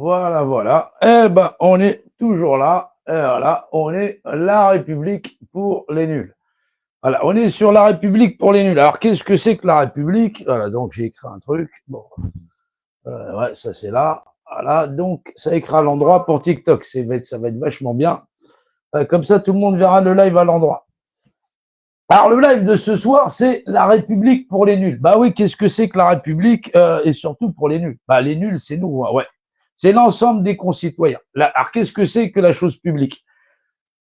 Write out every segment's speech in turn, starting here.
Voilà, voilà. Eh ben, on est toujours là. Et voilà, on est la République pour les nuls. Voilà, on est sur la République pour les nuls. Alors, qu'est-ce que c'est que la République? Voilà, donc j'ai écrit un truc. Bon, ouais, ça c'est là. Voilà, donc ça écrit à l'endroit pour TikTok. Ça va être vachement bien. Comme ça, tout le monde verra le live à l'endroit. Alors, le live de ce soir, c'est la République pour les nuls. Bah oui, qu'est-ce que c'est que la République et surtout pour les nuls? Bah, les nuls, c'est nous, hein, ouais. C'est l'ensemble des concitoyens. Alors, qu'est-ce que c'est que la chose publique?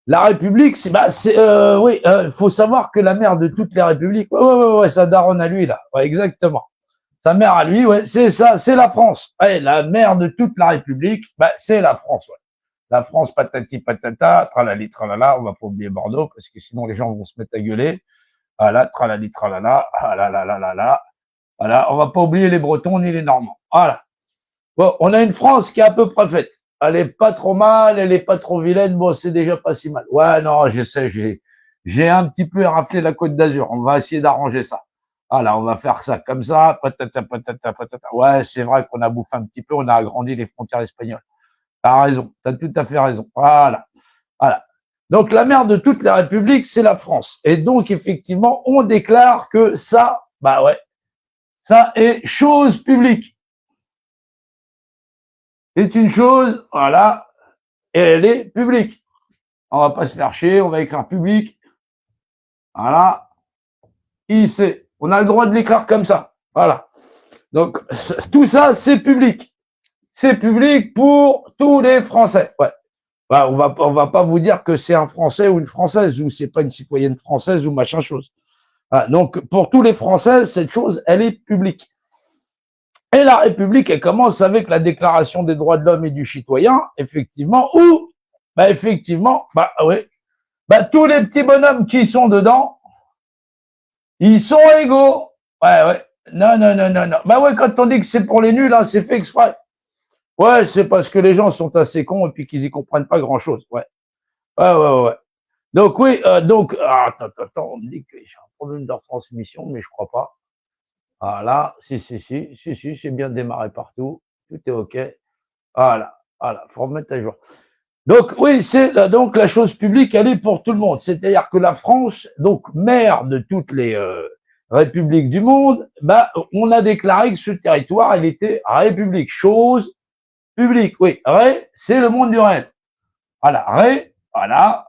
La République, oui, faut savoir que la mère de toutes les républiques, ouais, sa daronne à lui, là, ouais, exactement. Sa mère à lui, ouais, c'est ça, c'est la France. Ouais, la mère de toute la République, bah, c'est la France, ouais. La France, patati patata, tralali tralala, on va pas oublier Bordeaux, parce que sinon les gens vont se mettre à gueuler. Voilà, tralali tralala, ah là là là là là. Voilà, on va pas oublier les Bretons ni les Normands. Voilà. Bon, on a une France qui est à peu près faite. Elle est pas trop mal, elle est pas trop vilaine. Bon, c'est déjà pas si mal. Ouais, non, je sais, j'ai un petit peu raflé la Côte d'Azur. On va essayer d'arranger ça. Voilà, on va faire ça comme ça. Patata, patata, patata. Ouais, c'est vrai qu'on a bouffé un petit peu, on a agrandi les frontières espagnoles. T'as raison, t'as tout à fait raison. Voilà, voilà. Donc, la mère de toute la République, c'est la France. Et donc, effectivement, on déclare que ça, bah ouais, ça est chose publique. C'est une chose, voilà, et elle est publique. On va pas se faire chier, on va écrire public. Voilà. IC. On a le droit de l'écrire comme ça. Voilà. Donc, tout ça, c'est public. C'est public pour tous les Français. Ouais. Bah, on va pas vous dire que c'est un Français ou une Française, ou c'est pas une citoyenne française ou machin chose. Voilà. Donc, pour tous les Français, cette chose, elle est publique. Et la République, elle commence avec la Déclaration des droits de l'homme et du citoyen, effectivement, où, bah, effectivement, bah, oui, bah, tous les petits bonhommes qui sont dedans, ils sont égaux. Ouais, ouais. Non, non, non, non, non. Bah ouais, quand on dit que c'est pour les nuls, hein, c'est fait exprès. Ouais, c'est parce que les gens sont assez cons et puis qu'ils y comprennent pas grand chose. Ouais. Ouais, ouais, ouais. Donc, oui, attends, on me dit que j'ai un problème de transmission, mais je crois pas. Voilà, si, c'est bien démarré partout. Tout est OK. Voilà, voilà, faut remettre à jour. Donc, oui, c'est donc la chose publique, elle est pour tout le monde. C'est-à-dire que la France, donc mère de toutes les républiques du monde, bah, on a déclaré que ce territoire, il était république, chose publique. Oui, ré, c'est le monde du réel. Voilà, ré, voilà.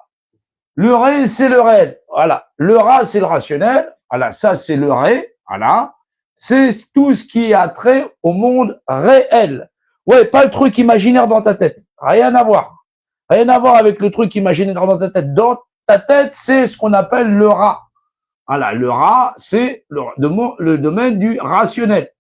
Le ré, c'est le réel. Voilà. Le ra, c'est le rationnel. Voilà, ça, c'est le ré. Voilà. C'est tout ce qui a trait au monde réel. Ouais, pas le truc imaginaire dans ta tête. Rien à voir. Rien à voir avec le truc imaginaire dans ta tête. Dans ta tête, c'est ce qu'on appelle le ra. Voilà, le ra, c'est le domaine du rationnel.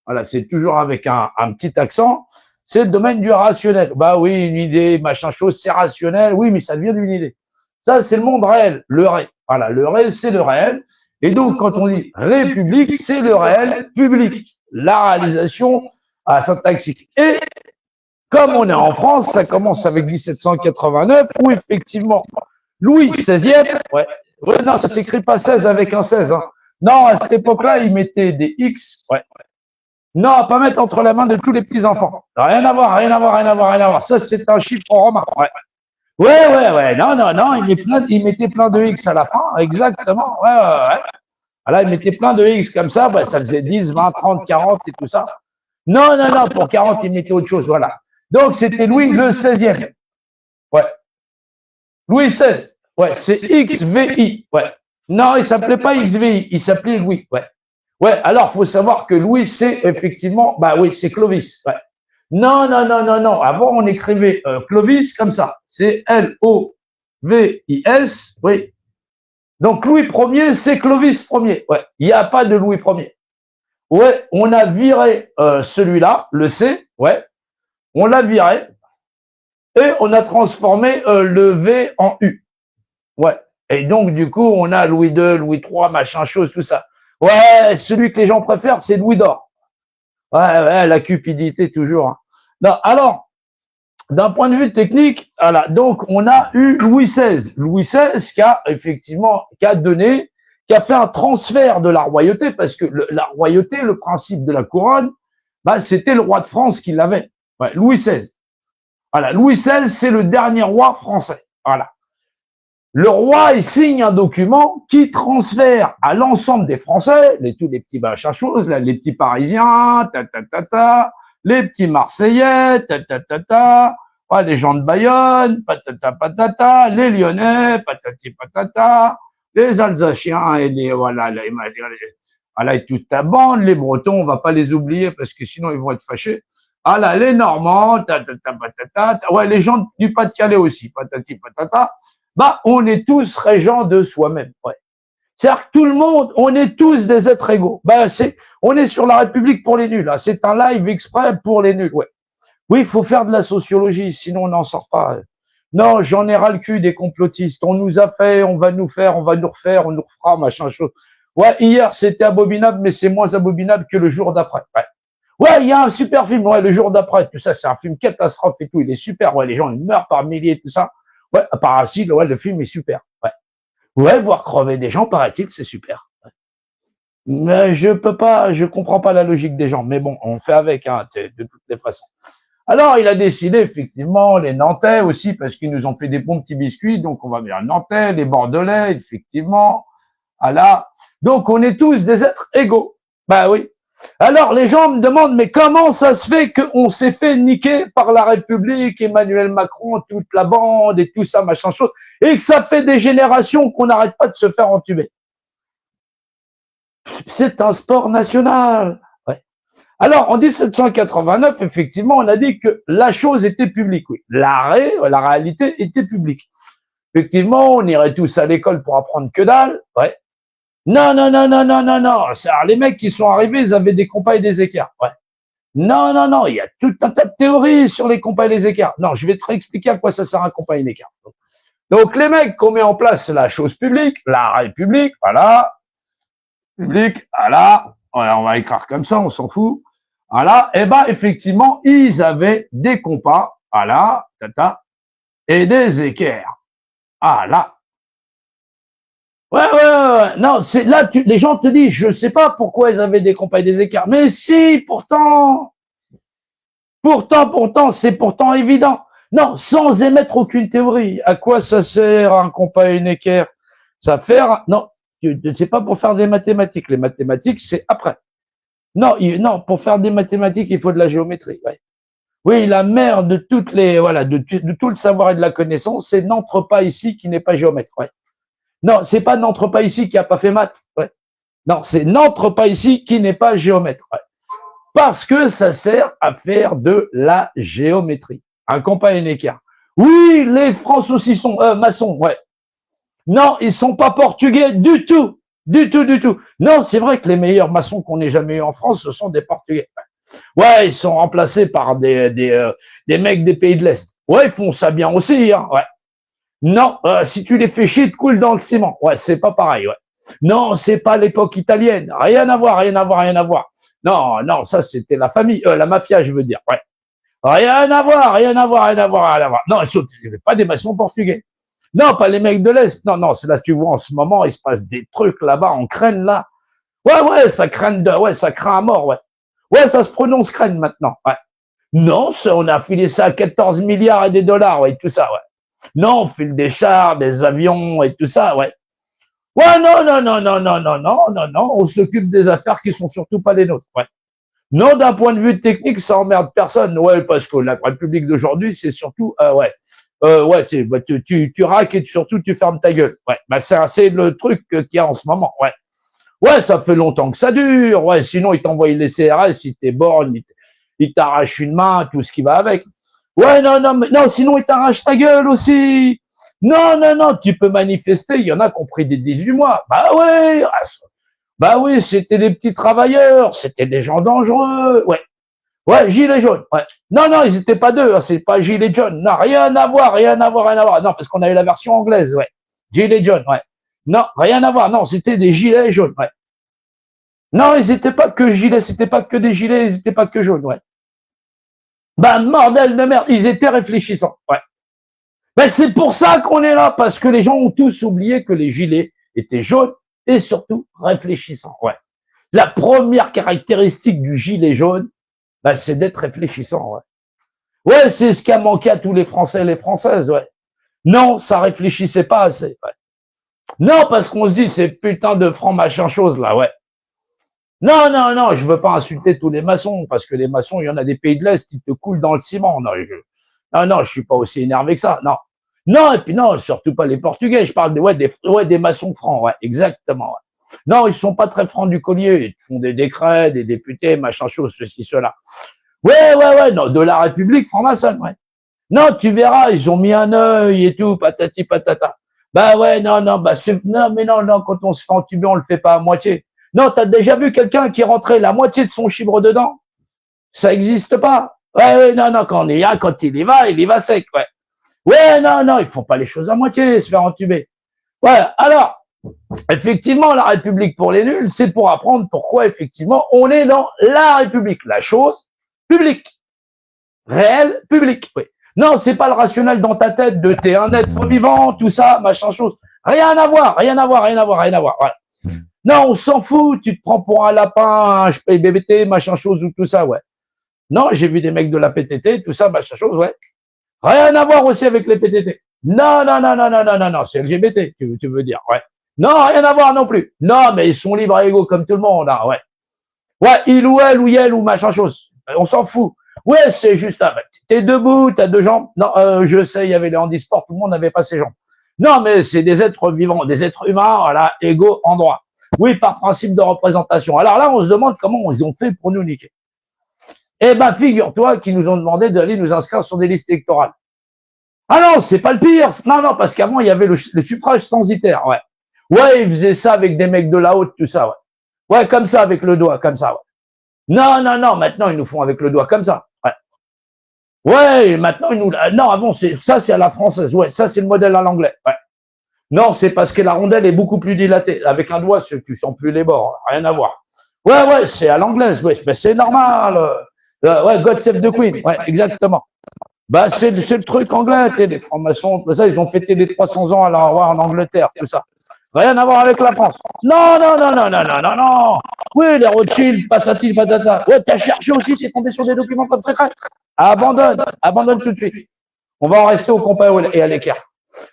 Voilà, c'est toujours avec un petit accent. C'est le domaine du rationnel. Bah oui, une idée, machin chose, c'est rationnel. Oui, mais ça vient d'une idée. Ça, c'est le monde réel, le ré. Voilà, le ré, c'est le réel. Et donc, quand on dit république, c'est le réel public. La réalisation à syntaxique. Et comme on est en France, ça commence avec 1789, où effectivement, Louis XVI, ouais, non, ça s'écrit pas 16 avec un 16. Hein. Non, à cette époque-là, ils mettaient des X. Ouais. Non, à pas mettre entre la main de tous les petits-enfants. Rien à voir, rien à voir, rien à voir, rien à voir. Ça, c'est un chiffre romain. Ouais. Ouais. Non. Il mettait plein de X à la fin. Exactement. Ouais. Voilà, il mettait plein de X comme ça. Bah, ça faisait 10, 20, 30, 40 et tout ça. Non. Pour 40, il mettait autre chose. Voilà. Donc, c'était Louis le 16e. Ouais. Louis XVI. Ouais, c'est XVI. Ouais. Non, il s'appelait pas XVI. Il s'appelait Louis. Ouais. Ouais, alors, faut savoir que Louis, c'est effectivement, bah oui, c'est Clovis. Ouais. Non. Avant, on écrivait Clovis comme ça. C'est L-O-V-I-S. Oui. Donc, Louis Ier, c'est Clovis Ier. Ouais. Il n'y a pas de Louis Ier. Ouais, on a viré celui-là, le C. Ouais. On l'a viré. Et on a transformé le V en U. Ouais. Et donc, du coup, on a Louis II, Louis III, machin chose, tout ça. Ouais, celui que les gens préfèrent, c'est Louis d'Or. Ouais, la cupidité toujours. Hein. Non, alors, d'un point de vue technique, voilà, donc on a eu Louis XVI. Louis XVI qui a effectivement, qui a fait un transfert de la royauté, parce que la royauté, le principe de la couronne, bah, c'était le roi de France qui l'avait. Ouais, Louis XVI. Voilà, Louis XVI, c'est le dernier roi français. Voilà. Le roi, il signe un document qui transfère à l'ensemble des Français, tous les petits machins choses, là, les petits Parisiens, les petits Marseillais, ouais, les gens de Bayonne, patata, les Lyonnais, patati patata, les Alsaciens et voilà, et toute ta bande, les Bretons, on va pas les oublier parce que sinon ils vont être fâchés. Ah là, les Normands, ouais, les gens du Pas-de-Calais aussi, patati patata. Bah, on est tous régents de soi-même. Ouais. C'est-à-dire que tout le monde, on est tous des êtres égaux. Bah, on est sur la République pour les nuls. Là. C'est un live exprès pour les nuls. Ouais. Oui, il faut faire de la sociologie, sinon on n'en sort pas. Non, j'en ai ras le cul des complotistes. On nous a fait, on va nous faire, on va nous refaire, on nous refera, machin chose. Ouais, hier c'était abominable, mais c'est moins abominable que le jour d'après. Ouais. Ouais, il y a un super film, ouais, le jour d'après, tout ça, c'est un film catastrophe et tout, il est super, ouais, les gens, ils meurent par milliers, tout ça. Ouais, Parasite, ouais, le film est super. Ouais. Ouais, voir crever des gens, paraît-il, c'est super. Ouais. Mais je comprends pas la logique des gens. Mais bon, on fait avec, hein, de toutes les façons. Alors, il a décidé, effectivement, les Nantais aussi, parce qu'ils nous ont fait des bons petits biscuits, donc on va bien Nantais, les Bordelais, effectivement. Voilà. Donc, on est tous des êtres égaux. Ben oui. Alors, les gens me demandent, mais comment ça se fait qu'on s'est fait niquer par la République, Emmanuel Macron, toute la bande et tout ça, machin chose, et que ça fait des générations qu'on n'arrête pas de se faire entuber. C'est un sport national. Ouais. Alors, en 1789, effectivement, on a dit que la chose était publique. Oui. La réalité était publique. Effectivement, on irait tous à l'école pour apprendre que dalle. Ouais. Non. Alors, les mecs qui sont arrivés, ils avaient des compas et des écarts. Ouais. Non. Il y a tout un tas de théories sur les compas et les écarts. Non, je vais te réexpliquer à quoi ça sert un compas et un écart. Donc, les mecs qu'on met en place la chose publique, la République, voilà. Public, voilà. On va écrire comme ça, on s'en fout. Voilà. Et ben, effectivement, ils avaient des compas, voilà, et des équerres. Voilà. Ouais. Non, c'est là, les gens te disent, je sais pas pourquoi ils avaient des compas et des écarts. Mais si, pourtant, c'est pourtant évident. Non, sans émettre aucune théorie. À quoi ça sert un compas et une équerre? Ça fait, non, c'est pas pour faire des mathématiques. Les mathématiques, c'est après. Non, pour faire des mathématiques, il faut de la géométrie. Ouais. Oui, la mère de toutes les, voilà, de tout le savoir et de la connaissance, c'est n'entre pas ici qui n'est pas géomètre. Ouais. Non, c'est pas n'entre pas ici qui a pas fait maths. Ouais. Non, c'est n'entre pas ici qui n'est pas géomètre. Ouais. Parce que ça sert à faire de la géométrie. Un compas et un écart. Oui, les Français aussi sont maçons. Ouais. Non, ils sont pas portugais du tout. Du tout. Non, c'est vrai que les meilleurs maçons qu'on ait jamais eu en France, ce sont des Portugais. Ouais, ils sont remplacés par des mecs des pays de l'Est. Ouais, ils font ça bien aussi, hein. Ouais. Non, si tu les fais chier, ils te coulent dans le ciment. Ouais, c'est pas pareil, ouais. Non, c'est pas l'époque italienne. Rien à voir. Non, ça c'était la famille, la mafia, je veux dire. Ouais. Rien à voir. Non, ils sont pas des maçons portugais. Non, pas les mecs de l'Est. Non, c'est là, tu vois, en ce moment, il se passe des trucs là-bas en Crène, là. Ouais, ça craint ça craint à mort, ouais. Ouais, ça se prononce Crène maintenant, ouais. Non, on a filé ça à 14 milliards et des dollars, ouais, tout ça, ouais. Non, on file des chars, des avions et tout ça, ouais. Ouais, non, on s'occupe des affaires qui sont surtout pas les nôtres, ouais. Non, d'un point de vue technique, ça emmerde personne, ouais, parce que la République d'aujourd'hui, c'est surtout, bah, tu raques et surtout tu fermes ta gueule. Ouais, bah c'est le truc qu'il y a en ce moment. Ouais, ouais, ça fait longtemps que ça dure. Ouais, sinon ils t'envoient les CRS, ils t'éborgnent, ils t'arrachent une main, tout ce qui va avec. Ouais, non, sinon ils t'arrachent ta gueule aussi. Non, tu peux manifester. Il y en a qui ont pris des 18 mois. Bah oui, c'était des petits travailleurs, c'était des gens dangereux. Ouais, gilet jaune. Ouais. Non, ils étaient pas deux. Hein, c'est pas gilet jaune. Non, rien à voir. Non, parce qu'on a eu la version anglaise. Ouais. Gilet jaune. Ouais. Non, rien à voir. Non, c'était des gilets jaunes. Ouais. Non, ils étaient pas que gilets. C'était pas que des gilets. Ils étaient pas que jaunes. Ouais. Bordel de merde. Ils étaient réfléchissants. Ouais. C'est pour ça qu'on est là, parce que les gens ont tous oublié que les gilets étaient jaunes et surtout réfléchissants. Ouais. La première caractéristique du gilet jaune, c'est d'être réfléchissant. Ouais. Ouais, c'est ce qui a manqué à tous les Français et les Françaises, ouais. Non, ça réfléchissait pas assez, ouais. Non, parce qu'on se dit, ces putains de francs machin chose, là, ouais. Non, non, non, je veux pas insulter tous les maçons, parce que les maçons, il y en a des pays de l'Est qui te coulent dans le ciment. Non, non, non, je suis pas aussi énervé que ça, non. Non, et puis non, surtout pas les Portugais, je parle des maçons francs, ouais, exactement, ouais. Non, ils sont pas très francs du collier, ils font des décrets, des députés, machin chose, ceci, cela. Ouais, ouais, ouais, non, de la République franc-maçonne, ouais. Non, tu verras, ils ont mis un œil et tout, patati patata. Bah ouais, non, non, bah non, mais non, non, quand on se fait entuber, on le fait pas à moitié. Non, t'as déjà vu quelqu'un qui rentrait la moitié de son chibre dedans? Ça existe pas. Ouais, ouais, non, non, quand il y va sec, ouais. Ouais, non, non, ils font pas les choses à moitié, se faire entuber. Ouais, alors, effectivement, la République pour les nuls, c'est pour apprendre pourquoi, effectivement, on est dans la République, la chose publique. Réel, public, oui. Non, c'est pas le rationnel dans ta tête de t'es un être vivant, tout ça, machin chose. Rien à voir, rien à voir, rien à voir, rien à voir. Voilà. Non, on s'en fout, tu te prends pour un lapin, un BBT, machin chose ou tout ça, ouais. Non, j'ai vu des mecs de la PTT, tout ça, machin chose, ouais. Rien à voir aussi avec les PTT. Non, non, non, non, non, non, non, non, c'est LGBT, tu veux dire, ouais. Non, rien à voir non plus. Non, mais ils sont libres et égaux comme tout le monde, là, ouais. Ouais, il ou elle ou elle ou machin chose. On s'en fout. Ouais, c'est juste un mec. T'es debout, t'as deux jambes. Non, je sais, il y avait les handisports, tout le monde n'avait pas ses jambes. Non, mais c'est des êtres vivants, des êtres humains, voilà, égaux en droit. Oui, par principe de représentation. Alors là, on se demande comment ils ont fait pour nous niquer. Eh ben, figure-toi qu'ils nous ont demandé d'aller nous inscrire sur des listes électorales. Ah non, c'est pas le pire. Non, non, parce qu'avant, il y avait le suffrage censitaire, ouais. Ouais, ils faisaient ça avec des mecs de la haute, tout ça, ouais. Ouais, comme ça, avec le doigt, comme ça, ouais. Non, non, non, maintenant, ils nous font avec le doigt, comme ça, ouais. Ouais, maintenant, ils nous... Non, avant, ça, c'est à la française, ouais. Ça, c'est le modèle à l'anglais, ouais. Non, c'est parce que la rondelle est beaucoup plus dilatée. Avec un doigt, tu sens plus les bords, rien à voir. Ouais, ouais, c'est à l'anglaise, ouais, c'est normal. Ouais, God Save the Queen, ouais, exactement. Bah, c'est le truc anglais, les francs-maçons, ça, ils ont fêté les 300 ans à la roi en Angleterre, tout ça. Rien à voir avec la France. Non, non, non, non, non, non, non, non. Oui, les Rothschild, passati, patata. Ouais, t'as cherché aussi, t'es tombé sur des documents comme secret. Abandonne, abandonne tout de suite. On va en rester au compas et à l'écart.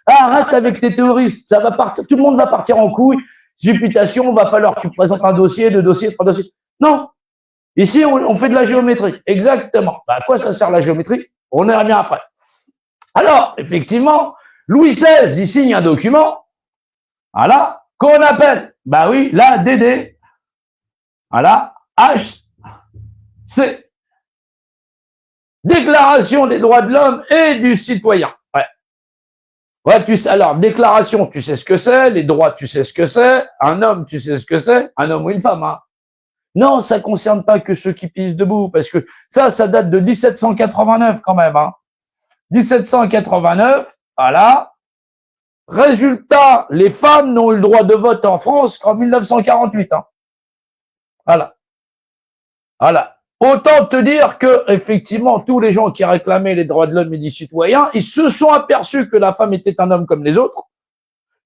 Arrête avec tes théoristes, ça va partir, tout le monde va partir en couille. Supputation, va falloir que tu présentes un dossier, deux dossiers, trois dossiers. Non. Ici, on fait de la géométrie. Exactement. Bah, à quoi ça sert la géométrie? On y revient après. Alors, effectivement, Louis XVI, il signe un document, voilà, qu'on appelle, bah oui, la DD, voilà, HC, Déclaration des droits de l'homme et du citoyen. Ouais. Ouais, alors, déclaration, tu sais ce que c'est, les droits, tu sais ce que c'est, un homme, tu sais ce que c'est, un homme ou une femme, hein. Non, ça concerne pas que ceux qui pissent debout, parce que ça date de 1789 quand même, hein. 1789, voilà. Résultat, les femmes n'ont eu le droit de vote en France qu'en 1948, hein. Voilà. Voilà. Autant te dire que, effectivement, tous les gens qui réclamaient les droits de l'homme et des citoyens, ils se sont aperçus que la femme était un homme comme les autres.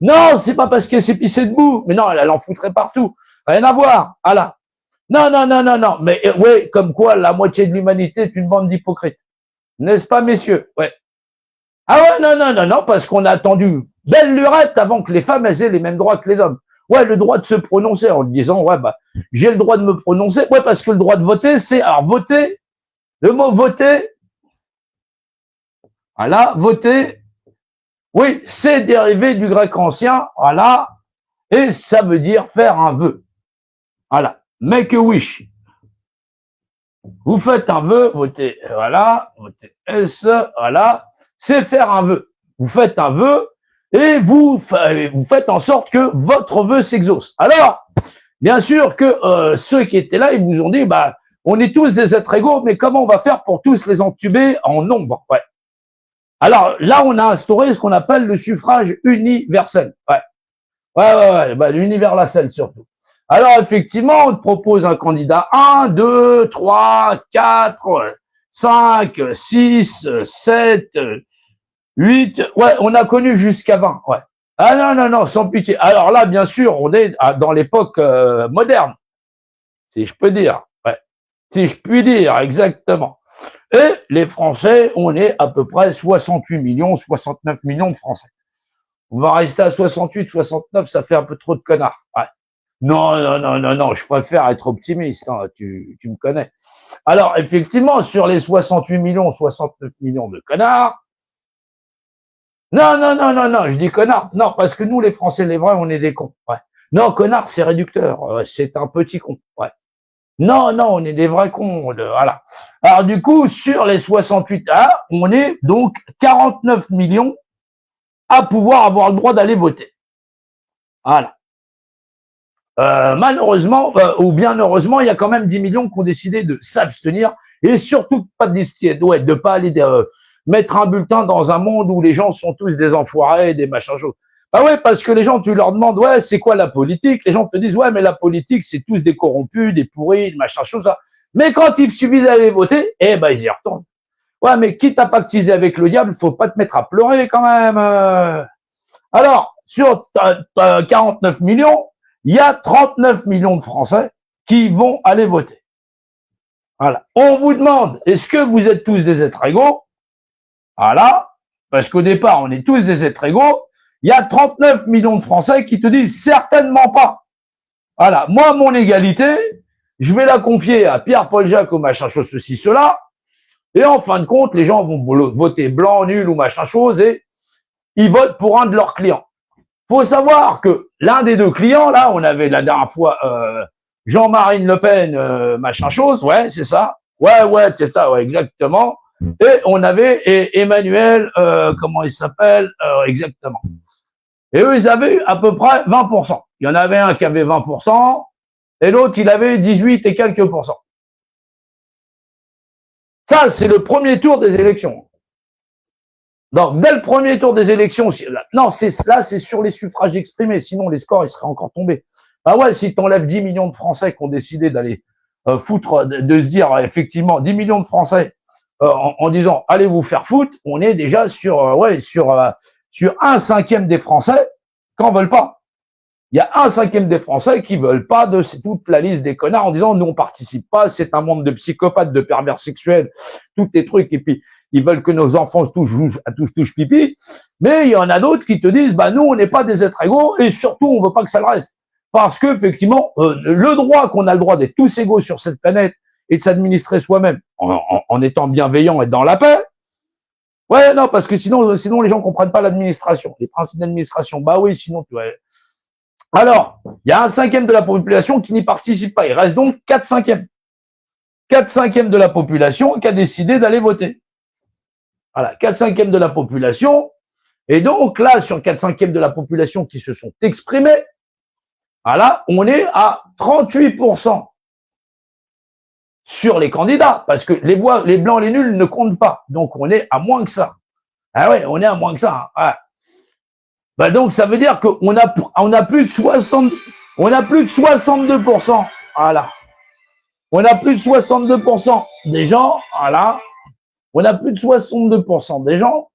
Non, c'est pas parce qu'elle s'est pissée debout, mais non, elle en foutrait partout. Rien à voir. Voilà. Non, non, non, non, non. Mais ouais, comme quoi la moitié de l'humanité est une bande d'hypocrites. N'est-ce pas, messieurs? Ouais. Ah ouais, non, non, non, non, parce qu'on a attendu belle lurette avant que les femmes aient les mêmes droits que les hommes. Ouais, le droit de se prononcer en disant, ouais, bah, j'ai le droit de me prononcer. Ouais, parce que le droit de voter, c'est, alors, voter, le mot voter, voilà, voter, oui, c'est dérivé du grec ancien, voilà, et ça veut dire faire un vœu. Voilà, make a wish. Vous faites un vœu, votez, voilà, votez S, voilà, c'est faire un vœu. Vous faites un vœu et vous faites en sorte que votre vœu s'exauce. Alors, bien sûr que ceux qui étaient là, ils vous ont dit, bah, on est tous des êtres égaux, mais comment on va faire pour tous les entuber en nombre? Ouais. Alors là, on a instauré ce qu'on appelle le suffrage universel. Ouais, ouais, ouais, ouais, bah, l'universel surtout. Alors, effectivement, on te propose un candidat 1, 2, 3, 4, 5, 6, 7, 8. Ouais, on a connu jusqu'à 20. Ouais. Ah non, non, non, sans pitié. Alors là, bien sûr, on est dans l'époque moderne, si je peux dire. Ouais. Si je puis dire, exactement. Et les Français, on est à peu près 68 millions, 69 millions de Français. On va rester à 68, 69, ça fait un peu trop de connards. Ouais. Non, non, non, non, non, je préfère être optimiste, hein, tu me connais. Alors, effectivement, sur les 68 millions, 69 millions de connards, non, non, non, non, non, je dis connard. Non, parce que nous, les Français, les vrais, on est des cons. Ouais. Non, connard, c'est réducteur. C'est un petit con. Ouais. Non, non, on est des vrais cons. Voilà. Alors, du coup, sur les 68 A, on est donc 49 millions à pouvoir avoir le droit d'aller voter. Voilà. Malheureusement, ou bien heureusement, il y a quand même 10 millions qui ont décidé de s'abstenir et surtout pas de pas aller mettre un bulletin dans un monde où les gens sont tous des enfoirés, des machins choses. Bah ouais, parce que les gens, tu leur demandes, ouais, c'est quoi la politique? Les gens te disent, ouais, mais la politique, c'est tous des corrompus, des pourris, des machins choses. Mais quand il suffit d'aller voter, eh ben, ils y retournent. Ouais, mais quitte à pactiser avec le diable, faut pas te mettre à pleurer quand même. Alors, sur 49 millions, il y a 39 millions de Français qui vont aller voter. Voilà. On vous demande, est-ce que vous êtes tous des êtres égaux? Voilà. Parce qu'au départ, on est tous des êtres égaux. Il y a 39 millions de Français qui te disent certainement pas. Voilà. Moi, mon égalité, je vais la confier à Pierre-Paul Jacques ou machin chose, ceci, cela. Et en fin de compte, les gens vont voter blanc, nul ou machin chose et ils votent pour un de leurs clients. Faut savoir que l'un des deux clients, là, on avait la dernière fois Jean-Marie Le Pen, machin chose, ouais, c'est ça. Ouais, c'est ça, ouais, exactement. Et on avait Emmanuel, comment il s'appelle, exactement. Et eux, ils avaient à peu près 20%. Il y en avait un qui avait 20%, et l'autre, il avait 18 et quelques pourcents. Ça, c'est le premier tour des élections. Donc, dès le premier tour des élections, non, là, c'est sur les suffrages exprimés, sinon les scores, ils seraient encore tombés. Ah ouais, si tu enlèves 10 millions de Français qui ont décidé d'aller foutre, de se dire, effectivement, 10 millions de Français en disant, allez vous faire foutre, on est déjà sur un cinquième des Français qui n'en veulent pas. Il y a un cinquième des Français qui veulent pas de toute la liste des connards en disant, nous, on participe pas, c'est un monde de psychopathes, de pervers sexuels, tous les trucs, et puis ils veulent que nos enfants touchent pipi, mais il y en a d'autres qui te disent, bah nous, on n'est pas des êtres égaux, et surtout, on veut pas que ça le reste. Parce que, effectivement, le droit qu'on a le droit d'être tous égaux sur cette planète et de s'administrer soi-même en étant bienveillant et dans la paix, ouais, non, parce que sinon les gens comprennent pas l'administration, les principes d'administration. Bah oui, sinon, tu vois. Alors, il y a un cinquième de la population qui n'y participe pas. Il reste donc 4 cinquièmes. 4 cinquièmes de la population qui a décidé d'aller voter. Voilà, 4 cinquièmes de la population. Et donc là, sur 4 cinquièmes de la population qui se sont exprimés, voilà, on est à 38% sur les candidats, parce que les blancs, les nuls ne comptent pas. Donc on est à moins que ça. Ah ouais, on est à moins que ça. Hein. Ouais. Bah donc ça veut dire qu'on a plus de 62%. Voilà. On a plus de 62% des gens, voilà. On a plus de 62% des gens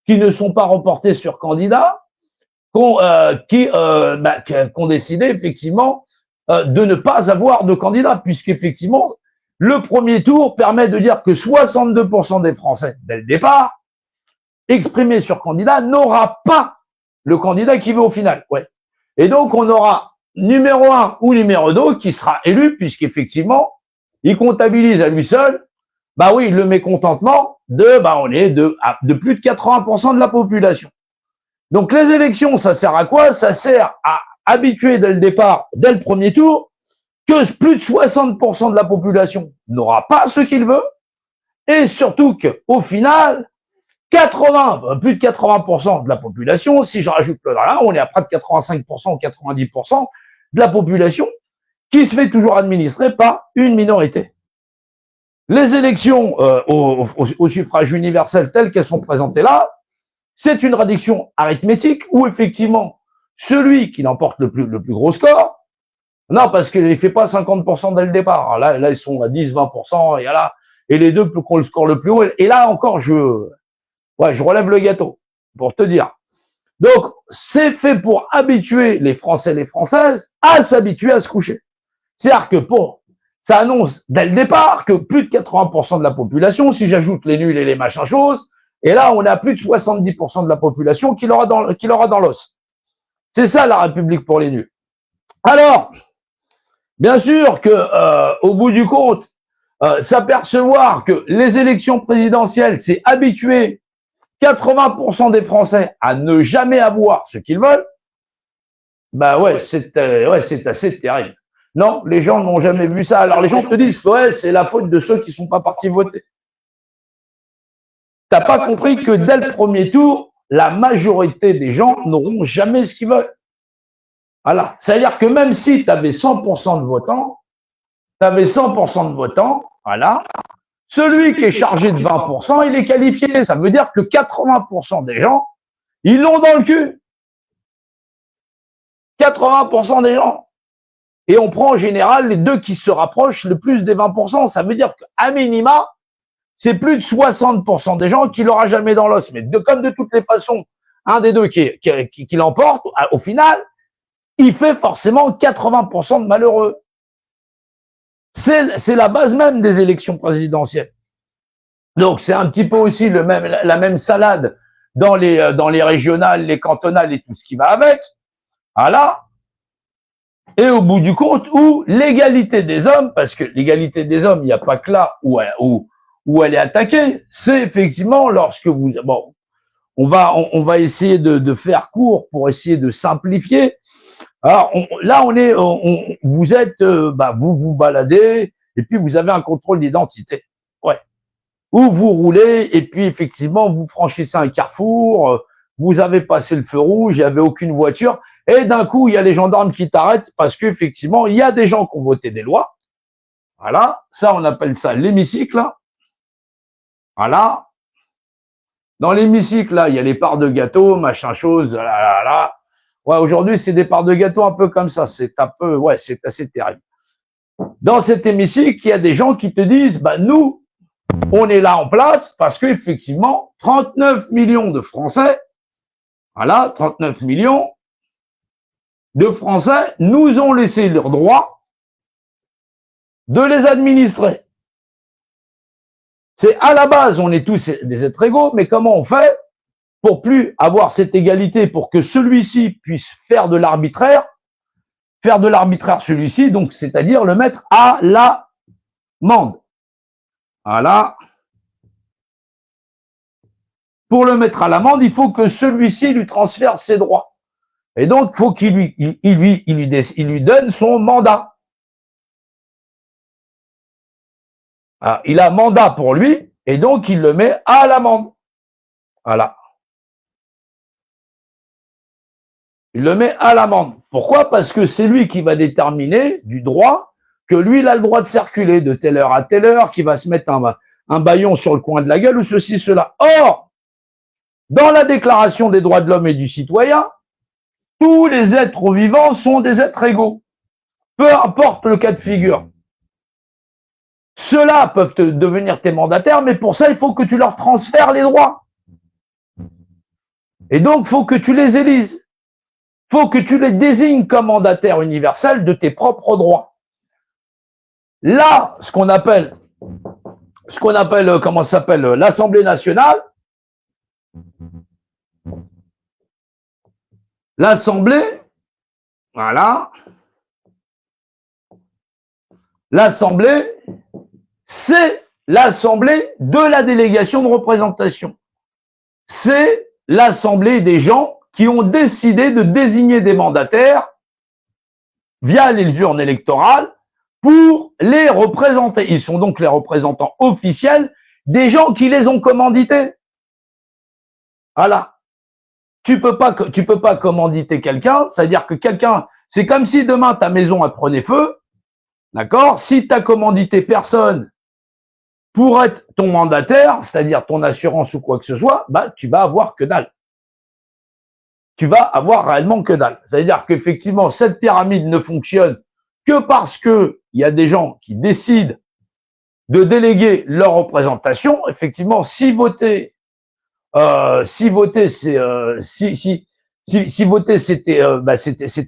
qui ne sont pas reportés sur candidats, qui ont décidé effectivement de ne pas avoir de candidat, puisqu'effectivement, le premier tour permet de dire que 62% des Français, dès le départ, exprimés sur candidat, n'aura pas le candidat qui veut au final. Ouais. Et donc, on aura numéro 1 ou numéro 2 qui sera élu, puisqu'effectivement, il comptabilise à lui seul, bah oui, le mécontentement on est de plus de 80% de la population. Donc, les élections, ça sert à quoi? Ça sert à habituer dès le départ, dès le premier tour, que plus de 60% de la population n'aura pas ce qu'il veut, et surtout qu'au final, plus de 80% de la population, si je rajoute le là, on est à près de 85% ou 90% de la population qui se fait toujours administrer par une minorité. Les élections au suffrage universel telles qu'elles sont présentées là, c'est une réduction arithmétique où effectivement, celui qui l'emporte le plus gros score, non, parce qu'il ne fait pas 50% dès le départ. Là, ils sont à 10, 20%, et les deux qui ont le score le plus haut. Et là encore, je relève le gâteau, pour te dire. Donc, c'est fait pour habituer les Français et les Françaises à s'habituer à se coucher. C'est-à-dire que ça annonce dès le départ que plus de 80% de la population, si j'ajoute les nuls et les machins choses, et là, on a plus de 70% de la population qui l'aura dans l'os. C'est ça la République pour les nuls. Alors, bien sûr que au bout du compte, s'apercevoir que les élections présidentielles, c'est habituer 80% des Français à ne jamais avoir ce qu'ils veulent, bah ouais, c'est assez terrible. Non, les gens n'ont jamais vu ça. Alors les gens te disent, ouais, c'est la faute de ceux qui sont pas partis voter. T'as pas compris que dès le premier tour, la majorité des gens n'auront jamais ce qu'ils veulent. Voilà. C'est-à-dire que même si tu avais 100% de votants, voilà, celui qui est chargé de 20%, il est qualifié. Ça veut dire que 80% des gens, ils l'ont dans le cul. 80% des gens. Et on prend en général les deux qui se rapprochent le plus des 20%. Ça veut dire qu'à minima, c'est plus de 60% des gens qui l'aura jamais dans l'os. Mais comme de toutes les façons, un des deux qui l'emporte, au final, il fait forcément 80% de malheureux. C'est la base même des élections présidentielles. Donc c'est un petit peu aussi la même salade dans les régionales, les cantonales et tout ce qui va avec. Voilà. Et au bout du compte, où l'égalité des hommes, parce que l'égalité des hommes, il n'y a pas que là où elle est attaquée, c'est effectivement lorsque on va essayer de faire court pour essayer de simplifier. Alors vous êtes, vous baladez et puis vous avez un contrôle d'identité, ouais. Où vous roulez et puis effectivement vous franchissez un carrefour, vous avez passé le feu rouge, il n'y avait aucune voiture. Et d'un coup, il y a les gendarmes qui t'arrêtent parce qu'effectivement, il y a des gens qui ont voté des lois. Voilà, ça, on appelle ça l'hémicycle. Voilà. Dans l'hémicycle, là, il y a les parts de gâteau, machin chose, là. Ouais, aujourd'hui, c'est des parts de gâteau un peu comme ça. C'est un peu, ouais, c'est assez terrible. Dans cet hémicycle, il y a des gens qui te disent, nous, on est là en place parce qu'effectivement, 39 millions de Français, voilà, 39 millions, de Français nous ont laissé leur droit de les administrer. C'est à la base, on est tous des êtres égaux, mais comment on fait pour plus avoir cette égalité, pour que celui-ci puisse faire de l'arbitraire celui-ci, donc c'est-à-dire le mettre à l'amende. Voilà. Pour le mettre à l'amende, il faut que celui-ci lui transfère ses droits. Et donc, il faut qu'il lui donne son mandat. Alors, il a mandat pour lui, et donc il le met à l'amende. Voilà. Il le met à l'amende. Pourquoi? Parce que c'est lui qui va déterminer du droit que lui, il a le droit de circuler de telle heure à telle heure, qui va se mettre un bâillon sur le coin de la gueule ou ceci, cela. Or, dans la Déclaration des droits de l'homme et du citoyen, tous les êtres vivants sont des êtres égaux. Peu importe le cas de figure. Ceux-là peuvent devenir tes mandataires, mais pour ça, il faut que tu leur transfères les droits. Et donc, il faut que tu les élises. Il faut que tu les désignes comme mandataires universels de tes propres droits. Là, ce qu'on appelle, comment ça s'appelle, l'Assemblée nationale, l'Assemblée, voilà, l'Assemblée, c'est l'Assemblée de la délégation de représentation. C'est l'Assemblée des gens qui ont décidé de désigner des mandataires via les urnes électorales pour les représenter. Ils sont donc les représentants officiels des gens qui les ont commandités. Voilà. Tu peux pas commanditer quelqu'un, c'est-à-dire que quelqu'un, c'est comme si demain ta maison elle prenait feu, d'accord? Si tu as commandité personne pour être ton mandataire, c'est-à-dire ton assurance ou quoi que ce soit, tu vas avoir que dalle. Tu vas avoir réellement que dalle. C'est-à-dire qu'effectivement, cette pyramide ne fonctionne que parce que il y a des gens qui décident de déléguer leur représentation. Effectivement, si voter c'était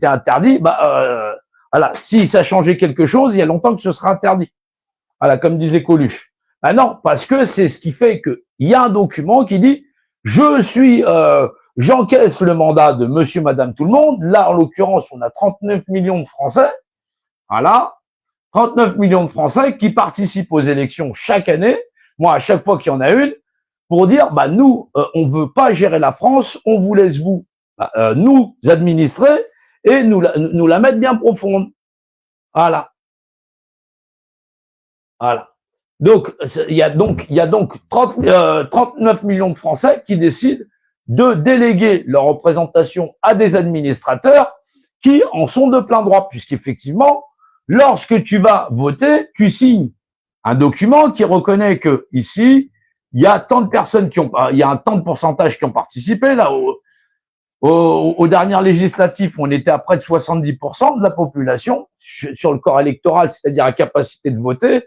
interdit, Voilà, si ça changeait quelque chose, il y a longtemps que ce sera interdit. Voilà, comme disait Coluche. Ah non, parce que c'est ce qui fait qu'il y a un document qui dit j'encaisse le mandat de monsieur, madame, tout le monde. Là, en l'occurrence, on a 39 millions de Français. Voilà. 39 millions de Français qui participent aux élections chaque année. Moi, à chaque fois qu'il y en a une, pour dire, bah, nous, on veut pas gérer la France, on vous laisse vous, nous administrer et nous la mettre bien profonde. Voilà. Voilà. Donc, il y a donc 39 millions de Français qui décident de déléguer leur représentation à des administrateurs qui en sont de plein droit, puisqu'effectivement, lorsque tu vas voter, tu signes un document qui reconnaît que ici, il y a tant de personnes il y a un tant de pourcentage qui ont participé. Là, aux dernières législatives, on était à près de 70% de la population sur le corps électoral, c'est-à-dire la capacité de voter.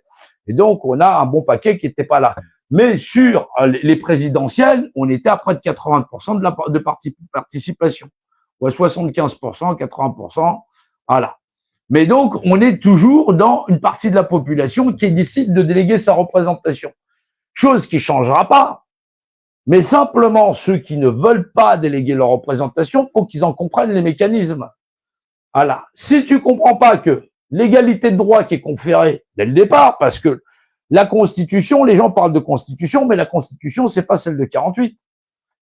Et donc, on a un bon paquet qui n'était pas là. Mais sur les présidentielles, on était à près de 80% de participation. Ouais, 75%, 80%, voilà. Mais donc, on est toujours dans une partie de la population qui décide de déléguer sa représentation. Chose qui changera pas. Mais simplement, ceux qui ne veulent pas déléguer leur représentation, faut qu'ils en comprennent les mécanismes. Voilà. Si tu comprends pas que l'égalité de droit qui est conférée dès le départ, parce que la Constitution, les gens parlent de Constitution, mais la Constitution, c'est pas celle de 48.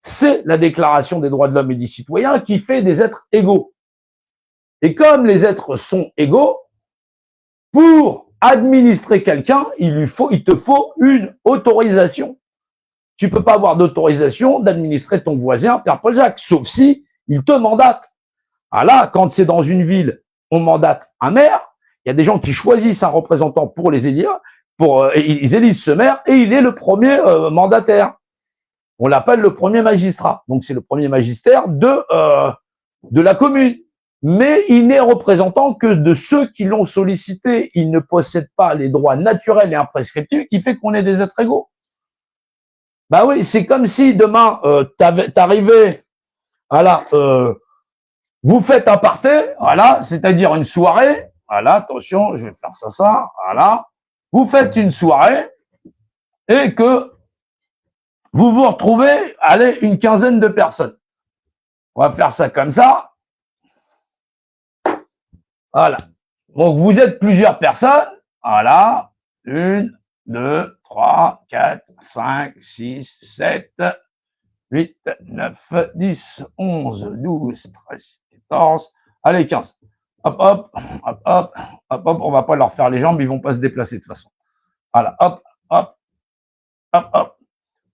C'est la Déclaration des droits de l'homme et du citoyen qui fait des êtres égaux. Et comme les êtres sont égaux, pour administrer quelqu'un, il te faut une autorisation. Tu peux pas avoir d'autorisation d'administrer ton voisin, Pierre-Paul Jacques, sauf si il te mandate. Ah là, quand c'est dans une ville, on mandate un maire, il y a des gens qui choisissent un représentant pour les élire, ils élisent ce maire et il est le premier mandataire. On l'appelle le premier magistrat. Donc c'est le premier magistère de la commune. Mais il n'est représentant que de ceux qui l'ont sollicité. Il ne possède pas les droits naturels et imprescriptibles qui fait qu'on est des êtres égaux. Bah oui, c'est comme si demain t'arrivais, voilà, vous faites un party, voilà, c'est-à-dire une soirée, voilà, attention, je vais faire ça, voilà. Vous faites une soirée et que vous vous retrouvez, allez, une quinzaine de personnes. On va faire ça comme ça. Voilà. Donc, vous êtes plusieurs personnes. Voilà. 1, 2, 3, 4, 5, 6, 7, 8, 9, 10, 11, 12, 13, 14, allez, 15. Hop, hop, hop, hop, hop, hop. On va pas leur faire les jambes, ils vont pas se déplacer de toute façon. Voilà, hop, hop, hop, hop.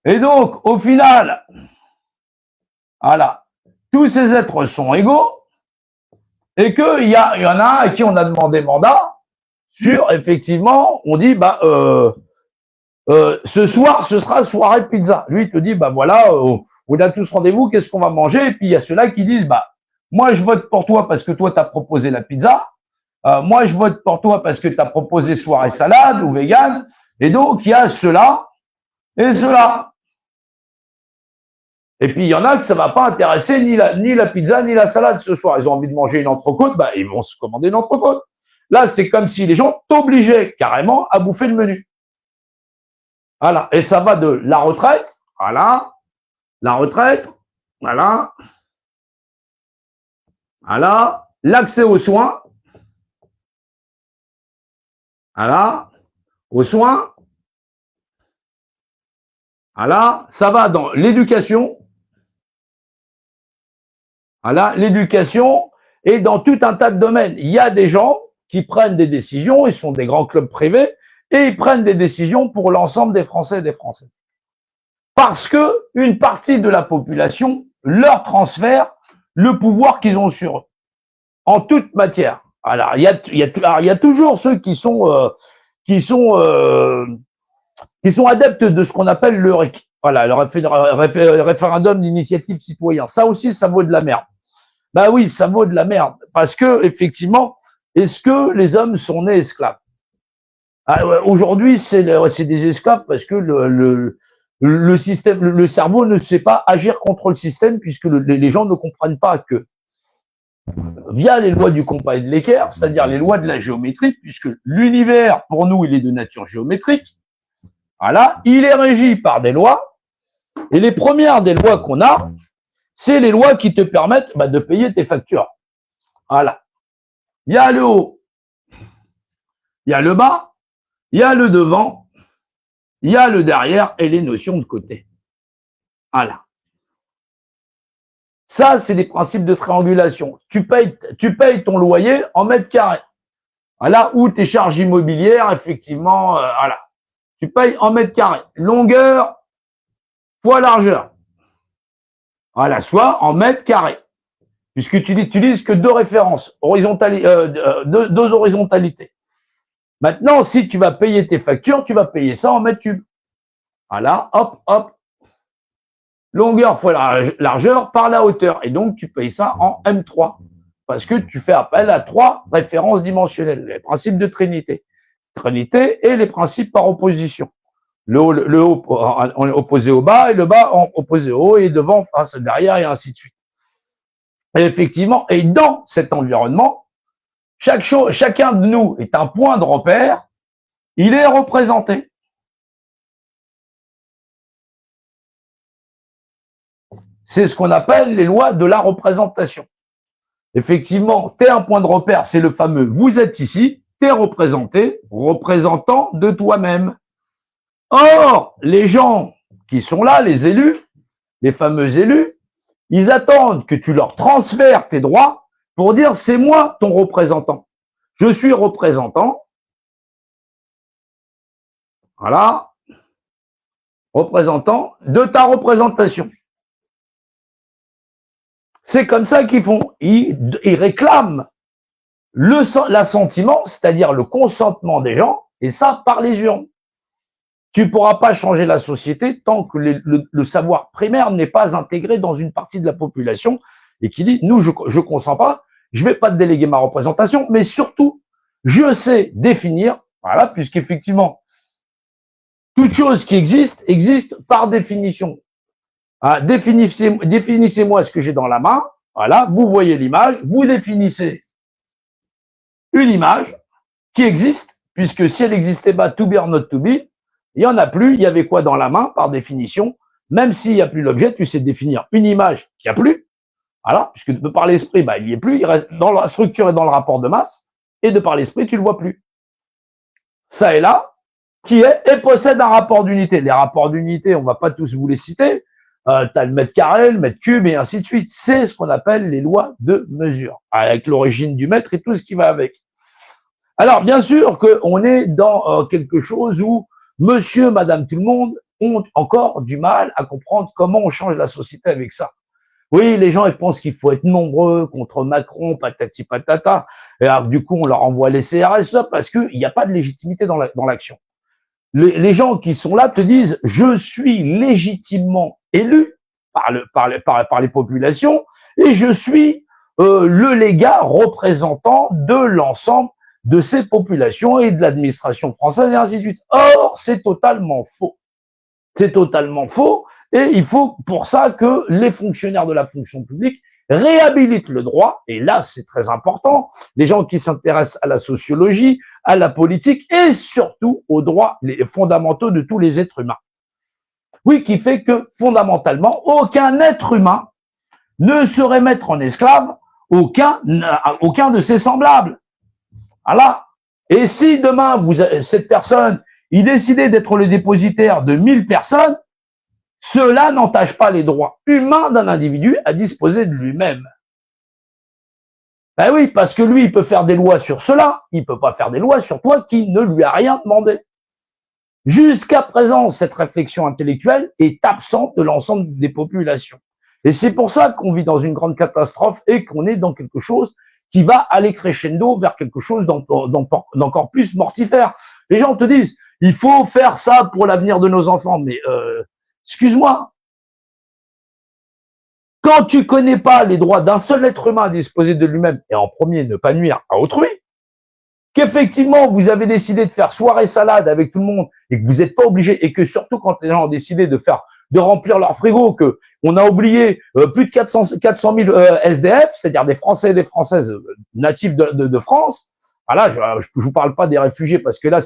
Et donc, au final, voilà, tous ces êtres sont égaux et qu'il y en a un à qui on a demandé mandat sur, effectivement, on dit, bah, ce soir, ce sera soirée de pizza. Lui, il te dit, bah voilà, on a tous rendez-vous, qu'est-ce qu'on va manger? Et puis, il y a ceux-là qui disent, bah, moi, je vote pour toi parce que toi, tu as proposé la pizza. Moi, je vote pour toi parce que tu as proposé soirée salade ou vegan. Et donc, il y a ceux-là et ceux-là. Et puis, il y en a que ça va pas intéresser ni la pizza, ni la salade ce soir. Ils ont envie de manger une entrecôte, bah, ils vont se commander une entrecôte. Là, c'est comme si les gens t'obligeaient carrément à bouffer le menu. Voilà. Et ça va de la retraite, voilà, la retraite, voilà, voilà, l'accès aux soins, voilà, aux soins, voilà, ça va dans l'éducation, voilà, l'éducation et dans tout un tas de domaines. Il y a des gens qui prennent des décisions, ils sont des grands clubs privés, et ils prennent des décisions pour l'ensemble des Français et des Françaises. Parce que une partie de la population leur transfère le pouvoir qu'ils ont sur eux, en toute matière. Alors, il y a toujours ceux qui sont adeptes de ce qu'on appelle le RIC. Voilà, le référendum d'initiative citoyen. Ça aussi, ça vaut de la merde. Ben oui, ça vaut de la merde. Parce que, effectivement, est-ce que les hommes sont nés esclaves? Aujourd'hui, c'est des esclaves parce que le système, le cerveau ne sait pas agir contre le système puisque les gens ne comprennent pas que via les lois du compas et de l'équerre, c'est-à-dire les lois de la géométrie, puisque l'univers, pour nous, il est de nature géométrique. Voilà, il est régi par des lois, et les premières des lois qu'on a, c'est les lois qui te permettent de payer tes factures. Voilà. Il y a le haut, il y a le bas, il y a le devant, il y a le derrière et les notions de côté. Voilà. Ça, c'est des principes de triangulation. Tu payes ton loyer en mètres carrés. Voilà, ou tes charges immobilières, effectivement, voilà. Tu payes en mètres carrés. Longueur fois largeur. Voilà, soit en mètres carrés. Puisque tu n'utilises que deux références, deux horizontalités. Maintenant, si tu vas payer tes factures, tu vas payer ça en mètres cubes. Voilà, hop, hop. Longueur fois largeur par la hauteur. Et donc, tu payes ça en M3. Parce que tu fais appel à trois références dimensionnelles. Les principes de Trinité. Trinité et les principes par opposition. Le haut opposé au bas et le bas opposé au haut et devant face derrière et ainsi de suite. Et effectivement, et dans cet environnement, chacun de nous est un point de repère, il est représenté. C'est ce qu'on appelle les lois de la représentation. Effectivement, tu es un point de repère, c'est le fameux « vous êtes ici », tu es représenté, représentant de toi-même. Or, les gens qui sont là, les élus, les fameux élus, ils attendent que tu leur transfères tes droits pour dire « c'est moi ton représentant ». Je suis représentant. Voilà. Représentant de ta représentation. C'est comme ça qu'ils font. Ils réclament l'assentiment, c'est-à-dire le consentement des gens, et ça par les urnes. Tu ne pourras pas changer la société tant que le savoir primaire n'est pas intégré dans une partie de la population et qui dit, nous, je ne consens pas, je ne vais pas te déléguer ma représentation, mais surtout, je sais définir, voilà, puisqu'effectivement, toute chose qui existe par définition. Ah, définissez-moi ce que j'ai dans la main. Voilà, vous voyez l'image, vous définissez une image qui existe, puisque si elle n'existait pas, to be or not to be, il n'y en a plus, il y avait quoi dans la main, par définition, même s'il n'y a plus l'objet, tu sais définir une image qui a plus, voilà, puisque de par l'esprit, il n'y est plus, il reste dans la structure et dans le rapport de masse, et de par l'esprit, tu ne le vois plus. Ça est là, qui est et possède un rapport d'unité. Les rapports d'unité, on ne va pas tous vous les citer, tu as le mètre carré, le mètre cube, et ainsi de suite. C'est ce qu'on appelle les lois de mesure, avec l'origine du mètre et tout ce qui va avec. Alors, bien sûr qu'on est dans quelque chose où monsieur, madame, tout le monde ont encore du mal à comprendre comment on change la société avec ça. Oui, les gens ils pensent qu'il faut être nombreux contre Macron, patati patata. Et alors, du coup, on leur envoie les CRS parce qu'il n'y a pas de légitimité dans l'action. Les gens qui sont là te disent « je suis légitimement élu par les populations et je suis le légat représentant de l'ensemble de ces populations et de l'administration française et ainsi de suite. » Or, c'est totalement faux. C'est totalement faux et il faut pour ça que les fonctionnaires de la fonction publique réhabilitent le droit, et là c'est très important, les gens qui s'intéressent à la sociologie, à la politique et surtout aux droits fondamentaux de tous les êtres humains. Oui, qui fait que fondamentalement, aucun être humain ne saurait mettre en esclave aucun de ses semblables. Voilà. Et si demain, cette personne, il décidait d'être le dépositaire de 1000 personnes, cela n'entache pas les droits humains d'un individu à disposer de lui-même. Ben oui, parce que lui, il peut faire des lois sur cela, il ne peut pas faire des lois sur toi qui ne lui a rien demandé. Jusqu'à présent, cette réflexion intellectuelle est absente de l'ensemble des populations. Et c'est pour ça qu'on vit dans une grande catastrophe et qu'on est dans quelque chose qui va aller crescendo vers quelque chose d'encore plus mortifère. Les gens te disent, il faut faire ça pour l'avenir de nos enfants, mais excuse-moi, quand tu connais pas les droits d'un seul être humain à disposer de lui-même, et en premier, ne pas nuire à autrui, qu'effectivement, vous avez décidé de faire soirée salade avec tout le monde et que vous n'êtes pas obligé, et que surtout quand les gens ont décidé de remplir leur frigo, que On a oublié plus de 400 000 SDF, c'est-à-dire des Français et des Françaises natifs de France. Voilà, je vous parle pas des réfugiés parce que là,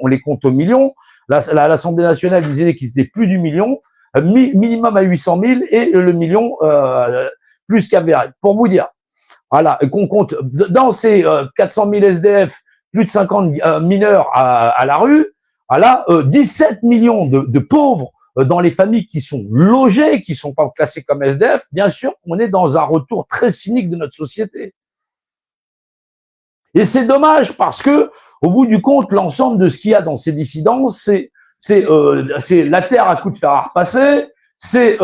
on les compte au million. L'Assemblée nationale disait qu'ils étaient plus du million, minimum à 800 000 et le million plus qu'avéré. Pour vous dire, voilà, et qu'on compte dans ces 400 000 SDF, plus de 50 mineurs à la rue, voilà, 17 millions de pauvres dans les familles qui sont logées, qui sont pas classées comme SDF. Bien sûr, on est dans un retour très cynique de notre société. Et c'est dommage parce que, au bout du compte, l'ensemble de ce qu'il y a dans ces dissidences, c'est la terre à coup de fer à repasser, c'est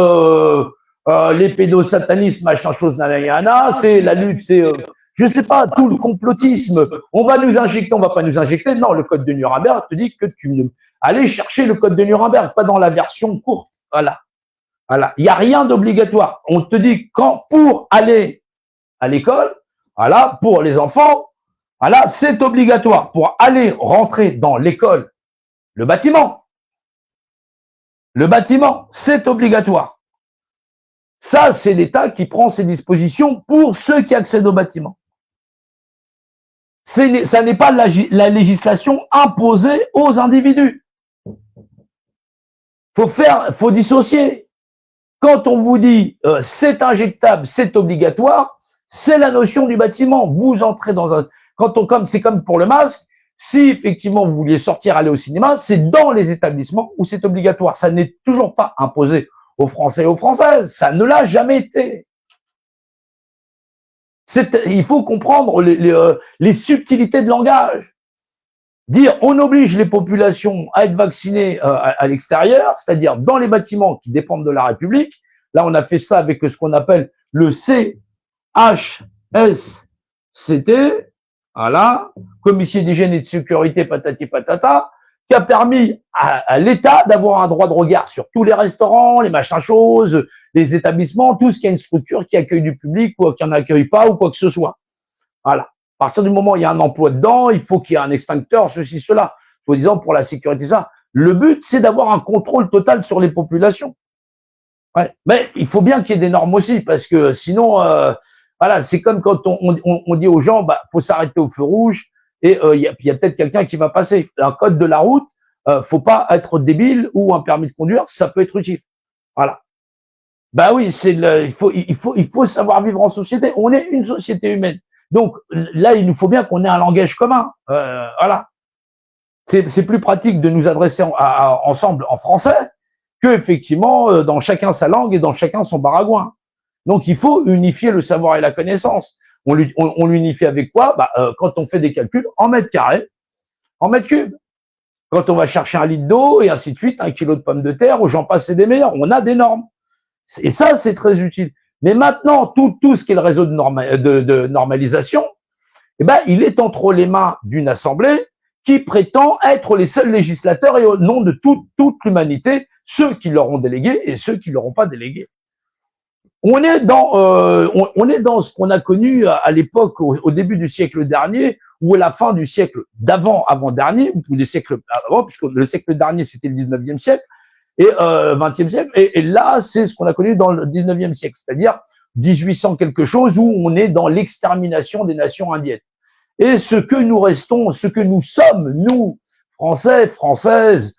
les pédosatanistes, machin chose, nanana, c'est la lutte, c'est je sais pas, tout le complotisme. On va nous injecter, on va pas nous injecter. Non, le code de Nuremberg te dit que allez chercher le code de Nuremberg, pas dans la version courte. Voilà. Voilà. Il y a rien d'obligatoire. On te dit quand pour aller à l'école, voilà, pour les enfants, voilà, c'est obligatoire. Pour aller rentrer dans l'école, le bâtiment, c'est obligatoire. Ça, c'est l'État qui prend ses dispositions pour ceux qui accèdent au bâtiment. Ça n'est pas la législation imposée aux individus. Faut dissocier. Quand on vous dit c'est injectable, c'est obligatoire, c'est la notion du bâtiment. Vous entrez dans un, c'est comme pour le masque. Si effectivement vous vouliez sortir, aller au cinéma, c'est dans les établissements où c'est obligatoire. Ça n'est toujours pas imposé aux Français et aux Françaises. Ça ne l'a jamais été. Il faut comprendre les subtilités de langage. Dire on oblige les populations à être vaccinées à l'extérieur, c'est-à-dire dans les bâtiments qui dépendent de la République. Là, on a fait ça avec ce qu'on appelle le CHSCT, voilà, Comité d'hygiène et de sécurité, patati patata, qui a permis à l'État d'avoir un droit de regard sur tous les restaurants, les machins choses, les établissements, tout ce qui a une structure qui accueille du public ou qui n'en accueille pas ou quoi que ce soit. Voilà. À partir du moment où il y a un emploi dedans, il faut qu'il y ait un extincteur, ceci, cela. Faut disant pour la sécurité, ça. Le but, c'est d'avoir un contrôle total sur les populations. Ouais. Mais il faut bien qu'il y ait des normes aussi, parce que sinon, voilà, c'est comme quand on dit aux gens, bah, faut s'arrêter au feu rouge, et il y a peut-être quelqu'un qui va passer. Un code de la route, faut pas être débile ou un permis de conduire, ça peut être utile. Voilà. Bah oui, il faut savoir vivre en société. On est une société humaine. Donc là, il nous faut bien qu'on ait un langage commun. Voilà. C'est plus pratique de nous adresser ensemble en français que effectivement dans chacun sa langue et dans chacun son baragouin. Donc il faut unifier le savoir et la connaissance. On l'unifie avec quoi? Bah, quand on fait des calculs en mètres carrés, en mètres cubes. Quand on va chercher un litre d'eau et ainsi de suite, 1 kilo de pommes de terre, ou j'en passe, c'est des meilleurs. On a des normes. Et ça, c'est très utile. Mais maintenant, tout ce qui est le réseau de normalisation, eh ben, il est entre les mains d'une assemblée qui prétend être les seuls législateurs et au nom de toute l'humanité, ceux qui leur ont délégué et ceux qui leur ont pas délégué. On est dans ce qu'on a connu à l'époque, au début du siècle dernier, ou à la fin du siècle avant-dernier, ou des siècles avant, puisque le siècle dernier, c'était le 19e siècle, et 20e siècle, et là, c'est ce qu'on a connu dans le 19e siècle, c'est-à-dire 1800 quelque chose, où on est dans l'extermination des nations indiennes. Et ce que nous restons, ce que nous sommes, nous, Français, Françaises,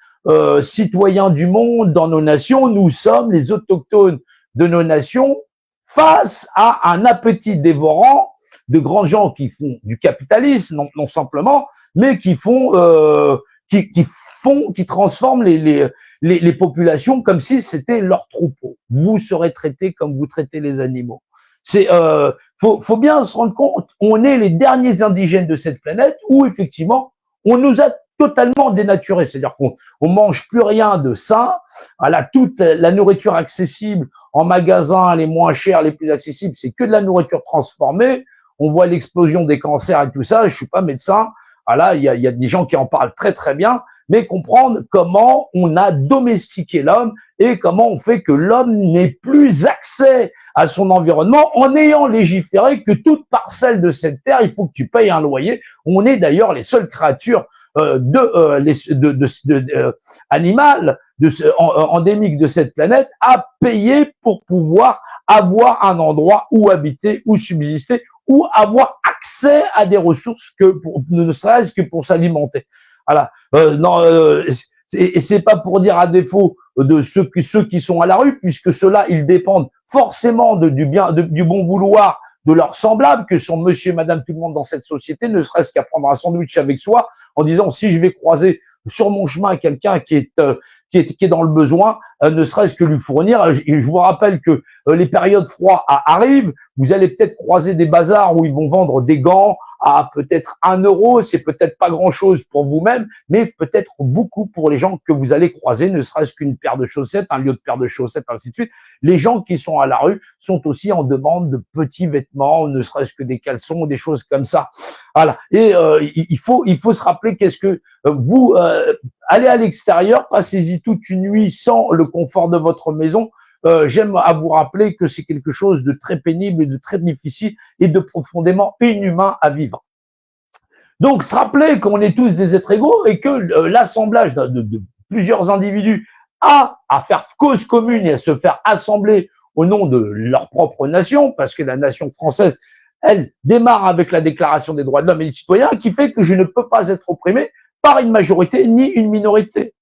citoyens du monde, dans nos nations, nous sommes les autochtones de nos nations face à un appétit dévorant de grands gens qui font du capitalisme, non simplement, mais qui font, qui transforment les populations comme si c'était leur troupeau. Vous serez traités comme vous traitez les animaux. Faut bien se rendre compte, on est les derniers indigènes de cette planète où effectivement on nous a totalement dénaturés, c'est-à-dire qu'on mange plus rien de sain. Voilà, toute la nourriture accessible en magasin, les moins chères, les plus accessibles, c'est que de la nourriture transformée. On voit l'explosion des cancers et tout ça. Je suis pas médecin. Voilà, il y a des gens qui en parlent très très bien, mais comprendre comment on a domestiqué l'homme et comment on fait que l'homme n'ait plus accès à son environnement en ayant légiféré que toute parcelle de cette terre, il faut que tu payes un loyer. On est d'ailleurs les seules créatures animal, endémique de cette planète, à payer pour pouvoir avoir un endroit où habiter, où subsister, ou avoir accès à des ressources ne serait-ce que pour s'alimenter. Voilà. Et c'est pas pour dire à défaut de ceux qui sont à la rue, puisque ceux-là, ils dépendent forcément du bon vouloir de leurs semblables, que sont monsieur et madame tout le monde dans cette société, ne serait-ce qu'à prendre un sandwich avec soi, en disant si je vais croiser sur mon chemin quelqu'un qui est dans le besoin, ne serait-ce que lui fournir. Et je vous rappelle que les périodes froides arrivent, vous allez peut-être croiser des bazars où ils vont vendre des gants à peut-être 1 euro, c'est peut-être pas grand-chose pour vous-même, mais peut-être beaucoup pour les gens que vous allez croiser, ne serait-ce qu'une paire de chaussettes, un lieu de paire de chaussettes, ainsi de suite. Les gens qui sont à la rue sont aussi en demande de petits vêtements, ne serait-ce que des caleçons, des choses comme ça. Voilà. Et il faut se rappeler qu'est-ce que vous allez à l'extérieur, passez-y toute une nuit sans le confort de votre maison. J'aime à vous rappeler que c'est quelque chose de très pénible et de très difficile et de profondément inhumain à vivre. Donc, se rappeler qu'on est tous des êtres égaux et que l'assemblage de plusieurs individus a à faire cause commune et à se faire assembler au nom de leur propre nation, parce que la nation française, elle démarre avec la Déclaration des droits de l'homme et du citoyen, qui fait que je ne peux pas être opprimé par une majorité ni une minorité.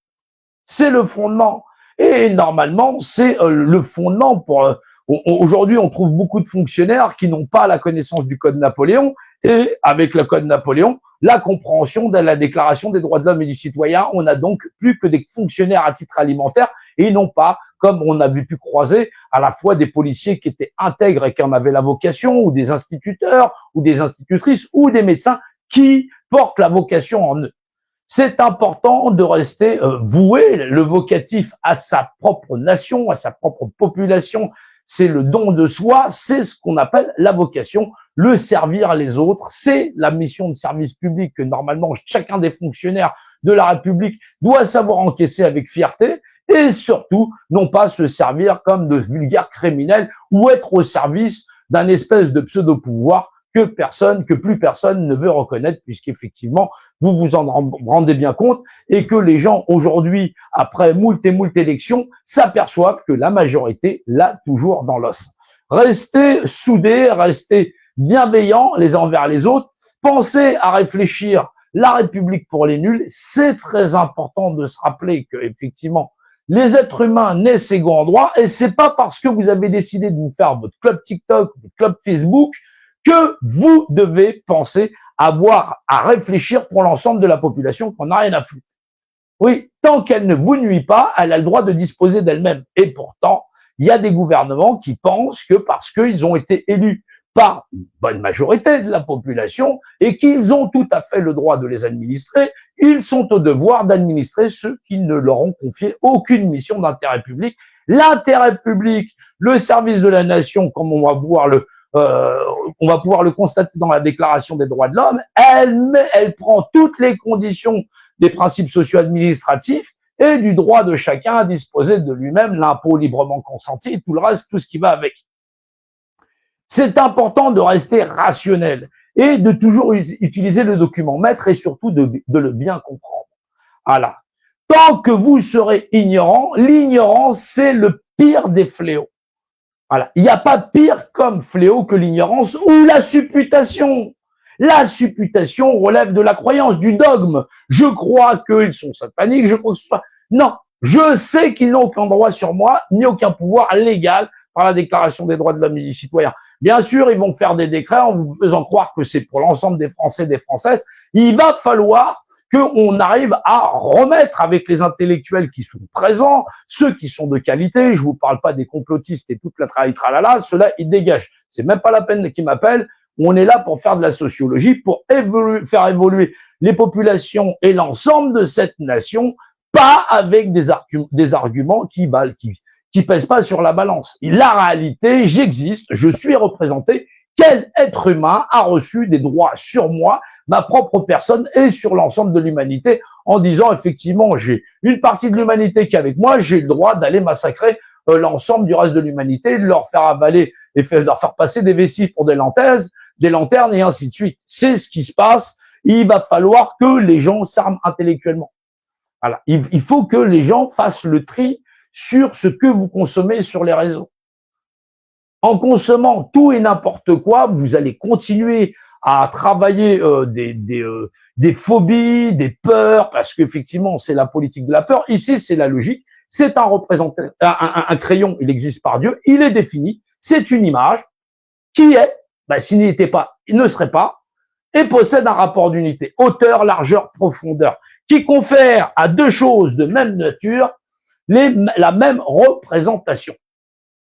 C'est le fondement. Et normalement, c'est le fondement pour... Aujourd'hui, on trouve beaucoup de fonctionnaires qui n'ont pas la connaissance du Code Napoléon, et avec le Code Napoléon, la compréhension de la Déclaration des droits de l'homme et du citoyen. On n'a donc plus que des fonctionnaires à titre alimentaire, et non pas, comme on avait pu croiser, à la fois des policiers qui étaient intègres et qui en avaient la vocation, ou des instituteurs, ou des institutrices, ou des médecins qui portent la vocation en eux. C'est important de rester voué, le vocatif à sa propre nation, à sa propre population. C'est le don de soi, c'est ce qu'on appelle la vocation, le servir les autres. C'est la mission de service public que normalement chacun des fonctionnaires de la République doit savoir encaisser avec fierté, et surtout non pas se servir comme de vulgaires criminels ou être au service d'un espèce de pseudo-pouvoir que plus personne ne veut reconnaître, puisqu'effectivement, vous vous en rendez bien compte, et que les gens aujourd'hui, après moult et moult élections, s'aperçoivent que la majorité l'a toujours dans l'os. Restez soudés, restez bienveillants les uns envers les autres, pensez à réfléchir la République pour les nuls. C'est très important de se rappeler que, effectivement, les êtres humains naissent égaux en droit, et c'est pas parce que vous avez décidé de vous faire votre club TikTok, votre club Facebook, que vous devez penser avoir à réfléchir pour l'ensemble de la population qu'on n'a rien à foutre. Oui, tant qu'elle ne vous nuit pas, elle a le droit de disposer d'elle-même. Et pourtant, il y a des gouvernements qui pensent que parce qu'ils ont été élus par une bonne majorité de la population et qu'ils ont tout à fait le droit de les administrer, ils sont au devoir d'administrer ceux qui ne leur ont confié aucune mission d'intérêt public. L'intérêt public, le service de la nation, comme on va pouvoir le constater dans la Déclaration des droits de l'homme, elle prend toutes les conditions des principes socio-administratifs et du droit de chacun à disposer de lui-même, l'impôt librement consenti et tout le reste, tout ce qui va avec. C'est important de rester rationnel et de toujours utiliser le document maître et surtout de le bien comprendre. Voilà. Tant que vous serez ignorant, l'ignorance, c'est le pire des fléaux. Voilà. Il n'y a pas pire comme fléau que l'ignorance ou la supputation. La supputation relève de la croyance, du dogme. Je crois qu'ils sont sataniques, je crois que ce soit... Non, je sais qu'ils n'ont aucun droit sur moi, ni aucun pouvoir légal par la Déclaration des droits de l'homme et du citoyen. Bien sûr, ils vont faire des décrets en vous faisant croire que c'est pour l'ensemble des Français et des Françaises. Il va falloir qu'on arrive à remettre avec les intellectuels qui sont présents, ceux qui sont de qualité, je vous parle pas des complotistes et toute la tralala, ceux-là, ils dégagent. C'est même pas la peine qu'ils m'appellent. On est là pour faire de la sociologie, pour faire évoluer les populations et l'ensemble de cette nation, pas avec des arguments qui pèsent pas sur la balance. Et la réalité, j'existe, je suis représenté. Quel être humain a reçu des droits sur moi, ma propre personne et sur l'ensemble de l'humanité, en disant effectivement, j'ai une partie de l'humanité qui est avec moi, j'ai le droit d'aller massacrer l'ensemble du reste de l'humanité, de leur faire avaler et de leur faire passer des vessies pour des lanternes et ainsi de suite. C'est ce qui se passe il va falloir que les gens s'arment intellectuellement. Voilà. Il faut que les gens fassent le tri sur ce que vous consommez sur les réseaux. En consommant tout et n'importe quoi, vous allez continuer à travailler des phobies, des peurs, parce qu'effectivement, c'est la politique de la peur. Ici, c'est la logique. C'est un crayon, il existe par Dieu, il est défini, c'est une image qui est, s'il n'était pas, il ne serait pas, et possède un rapport d'unité, hauteur, largeur, profondeur, qui confère à deux choses de même nature la même représentation.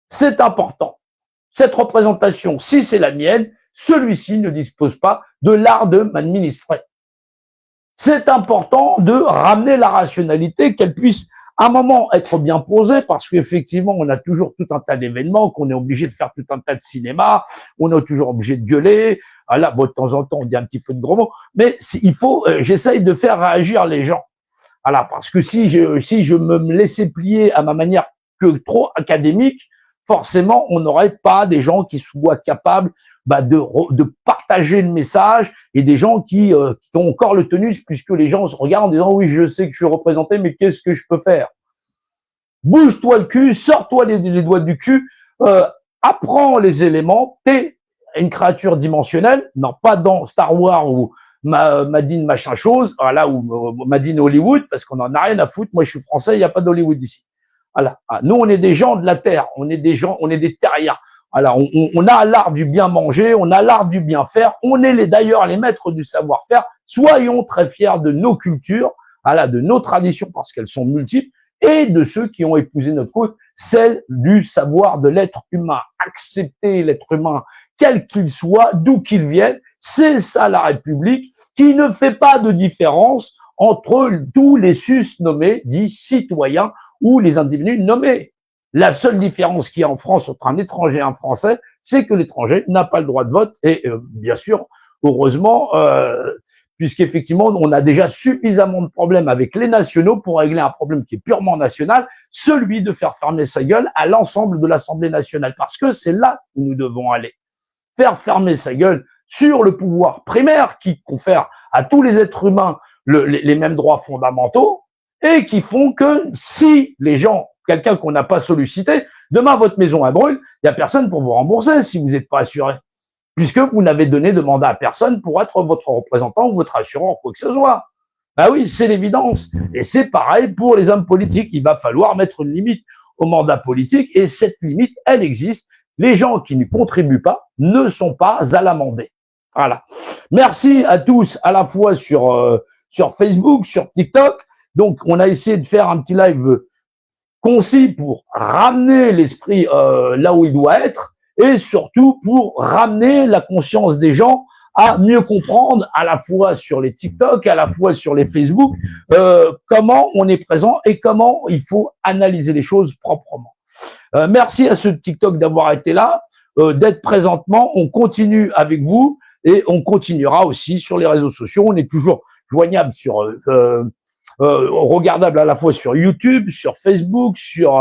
C'est important. Cette représentation, si c'est la mienne, celui-ci ne dispose pas de l'art de m'administrer. C'est important de ramener la rationalité, qu'elle puisse à un moment être bien posée, parce qu'effectivement, on a toujours tout un tas d'événements, qu'on est obligé de faire tout un tas de cinéma, on est toujours obligé de gueuler. Là, bon, de temps en temps, on dit un petit peu de gros mots, mais il faut, j'essaye de faire réagir les gens. Voilà, parce que si je me laissais plier à ma manière que trop académique, forcément, on n'aurait pas des gens qui soient capables de partager le message et des gens qui ont encore le tenus, puisque les gens se regardent en disant oui, je sais que je suis représenté, mais qu'est-ce que je peux faire? Bouge-toi le cul, sors-toi les doigts du cul, apprends les éléments, t'es une créature dimensionnelle, non pas dans Star Wars ou Madine machin chose, voilà, ou Madine Hollywood, parce qu'on en a rien à foutre. Moi, je suis français, il n'y a pas d'Hollywood ici. Voilà. Nous, on est des gens de la terre, on est des gens, on est des terriens. Voilà, on a l'art du bien manger, on a l'art du bien faire, on est d'ailleurs les maîtres du savoir-faire. Soyons très fiers de nos cultures, voilà, de nos traditions, parce qu'elles sont multiples, et de ceux qui ont épousé notre cause, celle du savoir de l'être humain. Accepter l'être humain, quel qu'il soit, d'où qu'il vienne, c'est ça la République, qui ne fait pas de différence entre tous les susnommés, dits citoyens, ou les individus nommés. La seule différence qu'il y a en France entre un étranger et un Français, c'est que l'étranger n'a pas le droit de vote. Et bien sûr, heureusement, puisqu'effectivement, on a déjà suffisamment de problèmes avec les nationaux pour régler un problème qui est purement national, celui de faire fermer sa gueule à l'ensemble de l'Assemblée nationale. Parce que c'est là où nous devons aller. Faire fermer sa gueule sur le pouvoir primaire qui confère à tous les êtres humains les mêmes droits fondamentaux, et qui font que si les gens, quelqu'un qu'on n'a pas sollicité, demain votre maison brûle, il n'y a personne pour vous rembourser si vous n'êtes pas assuré, puisque vous n'avez donné de mandat à personne pour être votre représentant ou votre assureur, quoi que ce soit. Ben oui, c'est l'évidence. Et c'est pareil pour les hommes politiques. Il va falloir mettre une limite au mandat politique, et cette limite, elle existe. Les gens qui ne contribuent pas ne sont pas à l'amender. Voilà. Merci à tous, à la fois sur Facebook, sur TikTok. Donc, on a essayé de faire un petit live concis pour ramener l'esprit là où il doit être, et surtout pour ramener la conscience des gens à mieux comprendre, à la fois sur les TikTok, à la fois sur les Facebook, comment on est présent et comment il faut analyser les choses proprement. Merci à ce TikTok d'avoir été là, d'être présentement. On continue avec vous et on continuera aussi sur les réseaux sociaux. On est toujours joignable sur regardable à la fois sur YouTube, sur Facebook, sur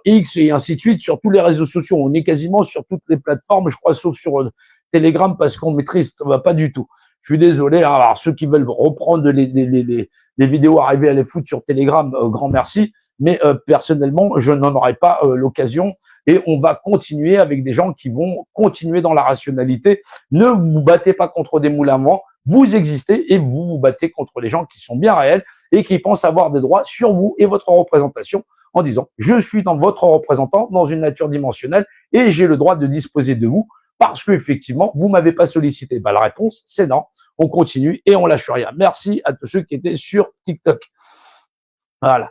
X et ainsi de suite, sur tous les réseaux sociaux. On est quasiment sur toutes les plateformes, je crois, sauf sur Telegram, parce qu'on maîtrise pas du tout. Je suis désolé. Hein, alors ceux qui veulent reprendre les vidéos arrivées à les foutre sur Telegram, grand merci. Mais personnellement, je n'en aurai pas l'occasion, et on va continuer avec des gens qui vont continuer dans la rationalité. Ne vous battez pas contre des moulins à vent. Vous existez et vous vous battez contre les gens qui sont bien réels et qui pensent avoir des droits sur vous et votre représentation, en disant « je suis dans votre représentant, dans une nature dimensionnelle, et j'ai le droit de disposer de vous parce qu'effectivement, vous m'avez pas sollicité ». La réponse, c'est non. On continue et on lâche rien. Merci à tous ceux qui étaient sur TikTok. Voilà.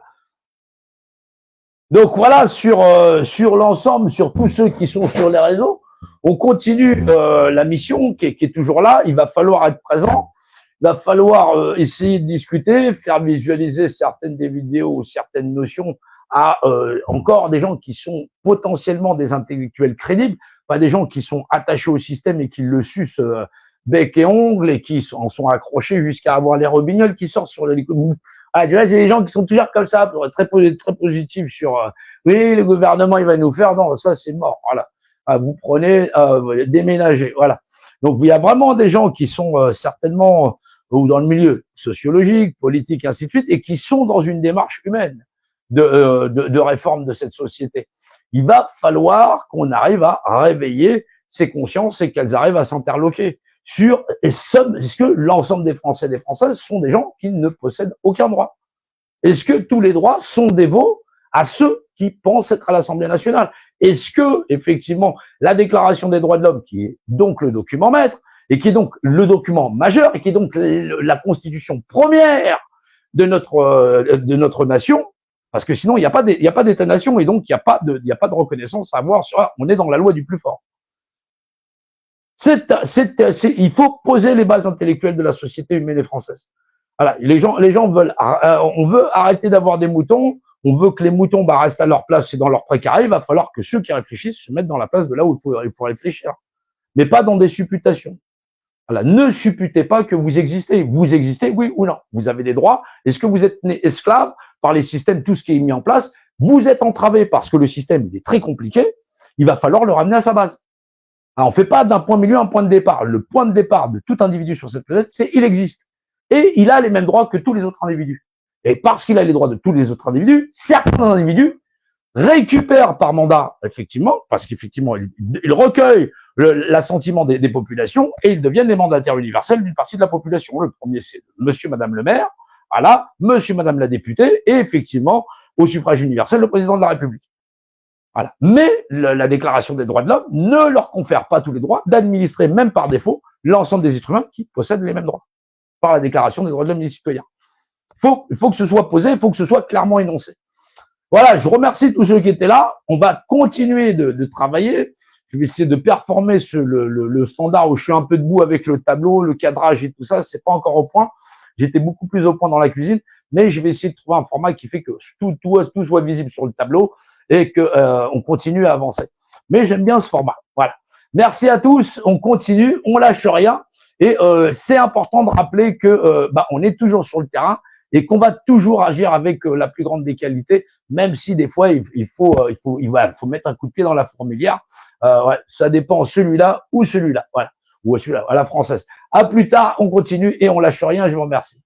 Donc voilà, sur l'ensemble, sur tous ceux qui sont sur les réseaux, on continue la mission qui est toujours là. Il va falloir être présent, il va falloir essayer de discuter, faire visualiser certaines des vidéos ou certaines notions à encore des gens qui sont potentiellement des intellectuels crédibles, pas des gens qui sont attachés au système et qui le sucent bec et ongles et qui en sont accrochés jusqu'à avoir les robignoles qui sortent sur l'hélicoptère. Ah, tu vois, c'est des gens qui sont toujours comme ça, pour être très positifs sur oui, le gouvernement il va nous faire. Non, ça c'est mort. Voilà. Vous prenez, déménagez. Voilà. Donc, il y a vraiment des gens qui sont certainement ou dans le milieu sociologique, politique, ainsi de suite, et qui sont dans une démarche humaine de réforme de cette société. Il va falloir qu'on arrive à réveiller ces consciences et qu'elles arrivent à s'interloquer sur est-ce que l'ensemble des Français et des Françaises sont des gens qui ne possèdent aucun droit? Est-ce que tous les droits sont dévots à ceux qui pensent être à l'Assemblée nationale? Est-ce que, effectivement, la Déclaration des droits de l'homme, qui est donc le document maître, et qui est donc le document majeur, et qui est donc la constitution première de notre nation, parce que sinon, il n'y a pas d'État-nation, et donc il n'y a pas de reconnaissance à avoir sur, on est dans la loi du plus fort. Il faut poser les bases intellectuelles de la société humaine et française. Voilà, les gens veulent, on veut arrêter d'avoir des moutons, on veut que les moutons restent à leur place et dans leur précaré. Il va falloir que ceux qui réfléchissent se mettent dans la place de là où il faut réfléchir, mais pas dans des supputations. Voilà, ne supputez pas que vous existez. Vous existez, oui ou non. Vous avez des droits. Est-ce que vous êtes né esclave par les systèmes, tout ce qui est mis en place? Vous êtes entravé parce que le système il est très compliqué. Il va falloir le ramener à sa base. Alors, on ne fait pas d'un point milieu un point de départ. Le point de départ de tout individu sur cette planète, c'est il existe. Et il a les mêmes droits que tous les autres individus. Et parce qu'il a les droits de tous les autres individus, certains individus récupèrent par mandat, effectivement, parce qu'effectivement, ils recueillent l'assentiment des populations et ils deviennent les mandataires universels d'une partie de la population. Le premier, c'est monsieur, madame le maire, voilà, monsieur, madame la députée, et effectivement, au suffrage universel, le président de la République. Voilà. Mais la Déclaration des droits de l'homme ne leur confère pas tous les droits d'administrer, même par défaut, l'ensemble des êtres humains qui possèdent les mêmes droits par la Déclaration des droits de l'homme et des citoyens. Il faut que ce soit posé, il faut que ce soit clairement énoncé. Voilà, je remercie tous ceux qui étaient là. On va continuer de travailler. Je vais essayer de performer le standard où je suis un peu debout avec le tableau, le cadrage et tout ça. C'est pas encore au point. J'étais beaucoup plus au point dans la cuisine, mais je vais essayer de trouver un format qui fait que tout soit visible sur le tableau et que on continue à avancer. Mais j'aime bien ce format. Voilà. Merci à tous. On continue, on lâche rien. Et c'est important de rappeler que on est toujours sur le terrain et qu'on va toujours agir avec la plus grande des qualités, même si des fois il faut mettre un coup de pied dans la fourmilière. Ouais, ça dépend celui-là ou celui-là, voilà, ou celui-là à la française. À plus tard, on continue et on lâche rien. Je vous remercie.